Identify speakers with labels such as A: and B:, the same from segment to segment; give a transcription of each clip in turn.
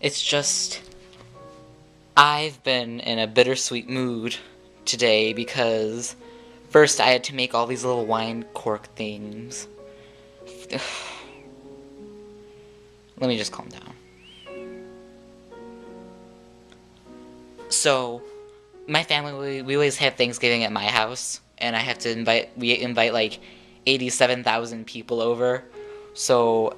A: It's just, I've been in a bittersweet mood today because first I had to make all these little wine cork things. Let me just calm down. So, my family, we always have Thanksgiving at my house, and I have to we invite like 87,000 people over. So,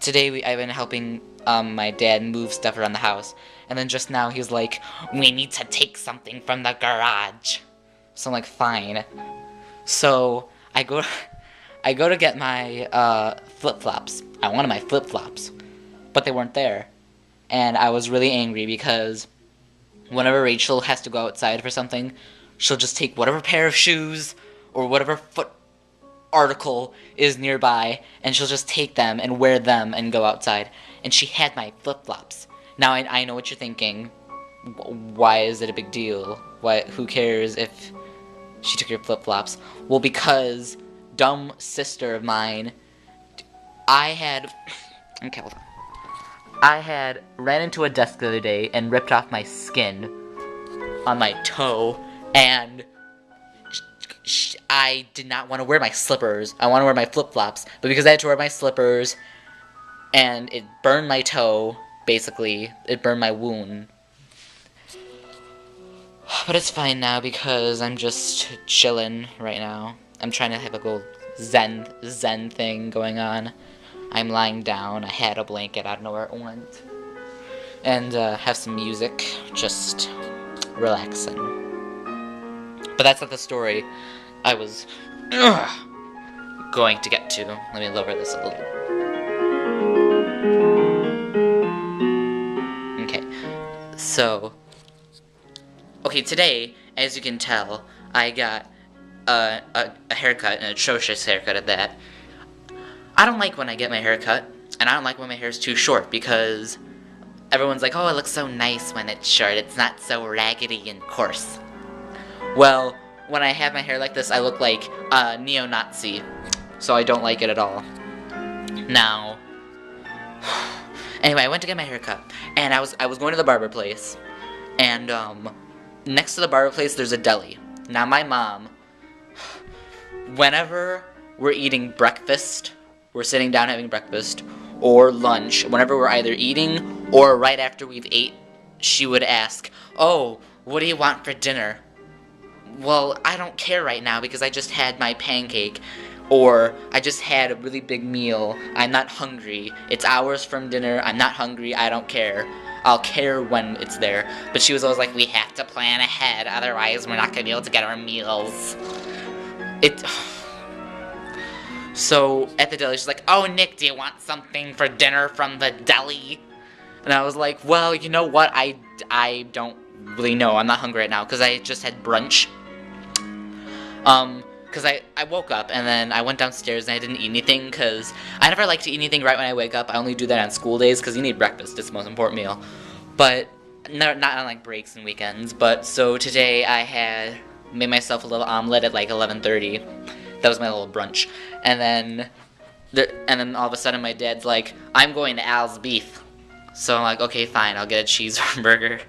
A: today I've been helping my dad move stuff around the house, and then just now he was like, "We need to take something from the garage." So I'm like, "Fine." So I go to get my flip flops. I wanted my flip flops, but they weren't there, and I was really angry because whenever Rachel has to go outside for something, she'll just take whatever pair of shoes or whatever foot article is nearby, and she'll just take them and wear them and go outside. And she had my flip-flops. Now I know what you're thinking. Why is it a big deal? Who cares if she took your flip-flops? Well, because dumb sister of mine, I had okay, hold on. I had ran into a desk the other day and ripped off my skin on my toe, and I did not want to wear my slippers. I want to wear my flip-flops, but because I had to wear my slippers, and it burned my toe, basically, it burned my wound. But it's fine now because I'm just chilling right now. I'm trying to have a little zen thing going on. I'm lying down, I had a blanket, I don't know where it went. And have some music, just relaxing. But that's not the story I was going to get to. Let me lower this a little. Okay, so... Okay, today, as you can tell, I got a haircut, an atrocious haircut at that. I don't like when I get my hair cut, and I don't like when my hair is too short, because everyone's like, oh, it looks so nice when it's short, it's not so raggedy and coarse. Well, when I have my hair like this, I look like a neo-Nazi, so I don't like it at all. Now, anyway, I went to get my hair cut, and I was going to the barber place, and next to the barber place, there's a deli. Now, my mom, whenever we're eating breakfast, we're sitting down having breakfast, or lunch, whenever we're either eating or right after we've ate, she would ask, oh, what do you want for dinner? Well, I don't care right now because I just had my pancake, or I just had a really big meal, I'm not hungry, it's hours from dinner, I'm not hungry, I don't care. I'll care when it's there. But she was always like, we have to plan ahead, otherwise we're not going to be able to get our meals. So, at the deli, she's like, oh, Nick, do you want something for dinner from the deli? And I was like, well, you know what, I don't really know, I'm not hungry right now, because I just had brunch. Because I woke up, and then I went downstairs, and I didn't eat anything, because I never like to eat anything right when I wake up. I only do that on school days, because you need breakfast, it's the most important meal. But, not on, like, breaks and weekends. But, so today I made myself a little omelet at, like, 11:30. That was my little brunch. And then all of a sudden my dad's like, I'm going to Al's Beef. So I'm like, okay, fine, I'll get a cheeseburger.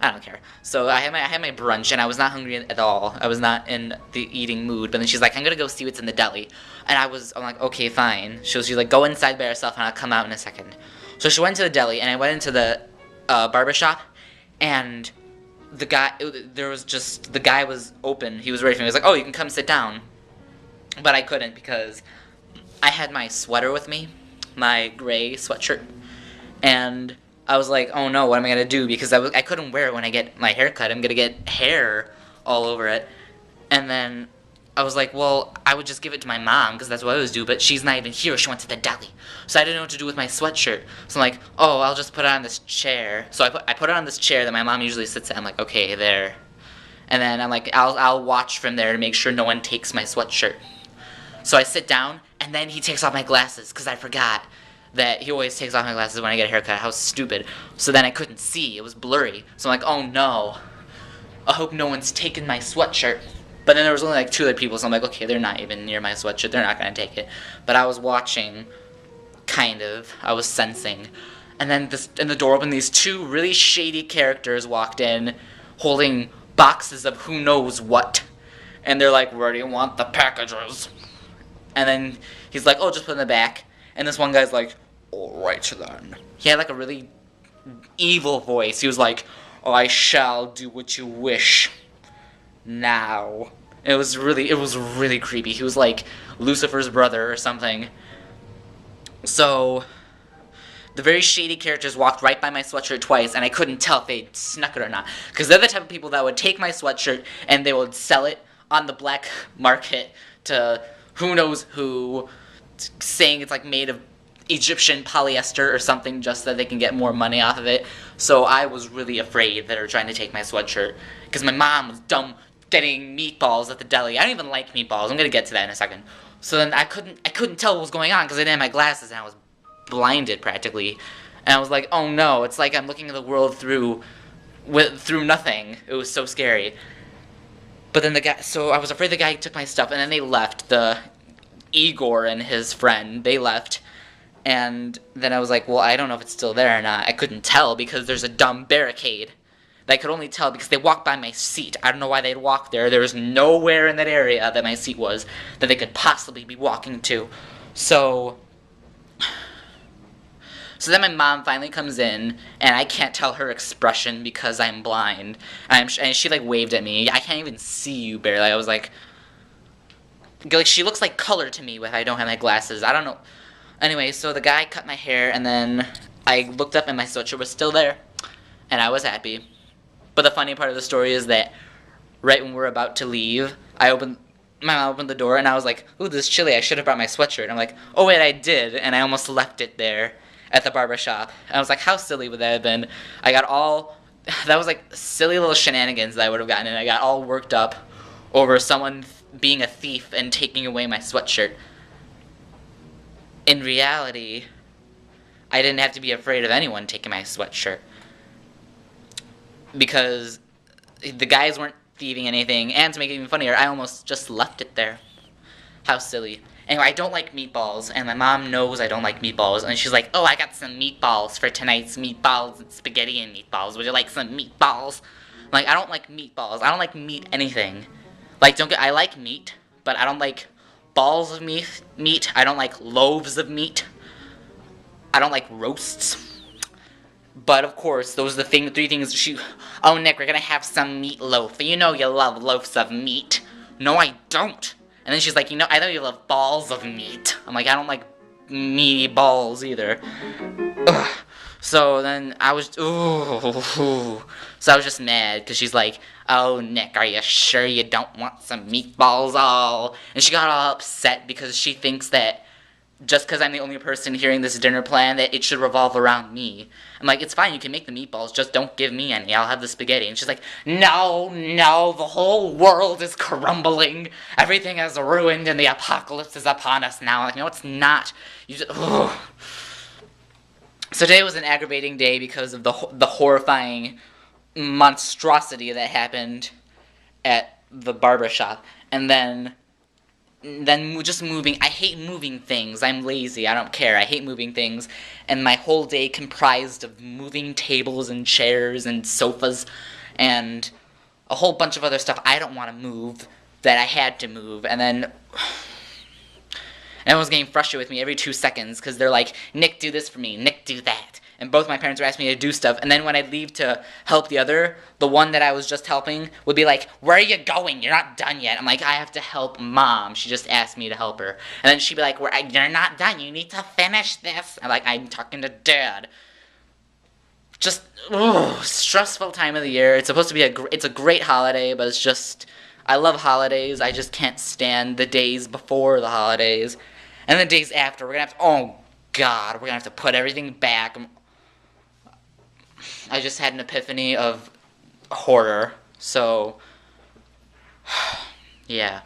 A: I don't care. So I had my brunch, and I was not hungry at all. I was not in the eating mood. But then she's like, I'm gonna go see what's in the deli. And I'm like, okay, fine. She's like, go inside by yourself, and I'll come out in a second. So she went to the deli, and I went into the barbershop, and the guy was open. He was ready for me. He was like, oh, you can come sit down. But I couldn't because I had my sweater with me, my gray sweatshirt, and I was like, oh no, what am I going to do? Because I couldn't wear it when I get my hair cut. I'm going to get hair all over it. And then I was like, well, I would just give it to my mom because that's what I always do, but she's not even here. She went to the deli. So I didn't know what to do with my sweatshirt. So I'm like, oh, I'll just put it on this chair. So I put it on this chair that my mom usually sits at. I'm like, okay, there. And then I'm like, I'll watch from there to make sure no one takes my sweatshirt. So I sit down, and then he takes off my glasses, because I forgot that he always takes off my glasses when I get a haircut. How stupid. So then I couldn't see. It was blurry. So I'm like, oh no. I hope no one's taken my sweatshirt. But then there was only like 2 other people, so I'm like, okay, they're not even near my sweatshirt. They're not going to take it. But I was watching, kind of. I was sensing. And then the door opened. These two really shady characters walked in, holding boxes of who knows what. And they're like, "Where do you want the packages?" And then he's like, "Oh, just put in the back." And this one guy's like, "All right then." He had like a really evil voice. He was like, "Oh, I shall do what you wish now." It was really creepy. He was like Lucifer's brother or something. So the very shady characters walked right by my sweatshirt twice, and I couldn't tell if they snuck it or not. Because they're the type of people that would take my sweatshirt and they would sell it on the black market to who knows who, saying it's like made of Egyptian polyester or something just so that they can get more money off of it. So I was really afraid that they were trying to take my sweatshirt. Because my mom was dumb getting meatballs at the deli. I don't even like meatballs. I'm going to get to that in a second. So then I couldn't tell what was going on because I didn't have my glasses and I was blinded practically. And I was like, oh no, it's like I'm looking at the world through nothing. It was so scary. But then so I was afraid the guy took my stuff, and then they left. Igor and his friend, they left. And then I was like, well, I don't know if it's still there or not. I couldn't tell because there's a dumb barricade. I could only tell because they walked by my seat. I don't know why they'd walk there. There was nowhere in that area that my seat was that they could possibly be walking to. So then my mom finally comes in, and I can't tell her expression because I'm blind. And she like waved at me. I can't even see you barely. I was like she looks like color to me if I don't have my glasses. I don't know. Anyway, so the guy cut my hair, and then I looked up and my sweatshirt was still there, and I was happy. But the funny part of the story is that right when we're about to leave, my mom opened the door, and I was like, ooh, this is chilly. I should have brought my sweatshirt. And I'm like, oh, wait, I did, and I almost left it there at the barbershop. And I was like, how silly would that have been? That was like silly little shenanigans that I would have gotten, and I got all worked up over someone being a thief and taking away my sweatshirt. In reality, I didn't have to be afraid of anyone taking my sweatshirt. Because the guys weren't thieving anything, and to make it even funnier, I almost just left it there. How silly. Anyway, I don't like meatballs, and my mom knows I don't like meatballs, and she's like, oh, I got some meatballs for tonight's meatballs and spaghetti and meatballs. Would you like some meatballs? I'm like, I don't like meatballs. I don't like meat anything. Like, I like meat, but I don't like balls of meat. I don't like loaves of meat. I don't like roasts. But of course, those are the three things oh, Nick, we're gonna have some meatloaf. You know you love loaves of meat. No, I don't. And then she's like, I know you love balls of meat. I'm like, I don't like meaty balls either. Ugh. So then I was, so I was just mad, because she's like, oh, Nick, are you sure you don't want some meatballs all? And she got all upset because she thinks that just because I'm the only person hearing this dinner plan, that it should revolve around me. I'm like, it's fine, you can make the meatballs, just don't give me any, I'll have the spaghetti. And she's like, no, the whole world is crumbling, everything is ruined, and the apocalypse is upon us now. I'm like, no, it's not. So today was an aggravating day because of the horrifying monstrosity that happened at the barbershop. And then just moving. I hate moving things. I'm lazy. I don't care. I hate moving things. And my whole day comprised of moving tables and chairs and sofas and a whole bunch of other stuff I don't want to move that I had to move. And then everyone was getting frustrated with me every 2 seconds because they're like, Nick, do this for me. Nick, do that. And both my parents were asking me to do stuff. And then when I'd leave to help the one that I was just helping would be like, where are you going? You're not done yet. I'm like, I have to help Mom. She just asked me to help her. And then she'd be like, you're not done. You need to finish this. I'm like, I'm talking to Dad. Just, stressful time of the year. It's supposed to be it's a great holiday, but it's just, I love holidays. I just can't stand the days before the holidays. And the days after, we're going to have to, oh God, we're going to have to put everything back. I just had an epiphany of horror, so, yeah.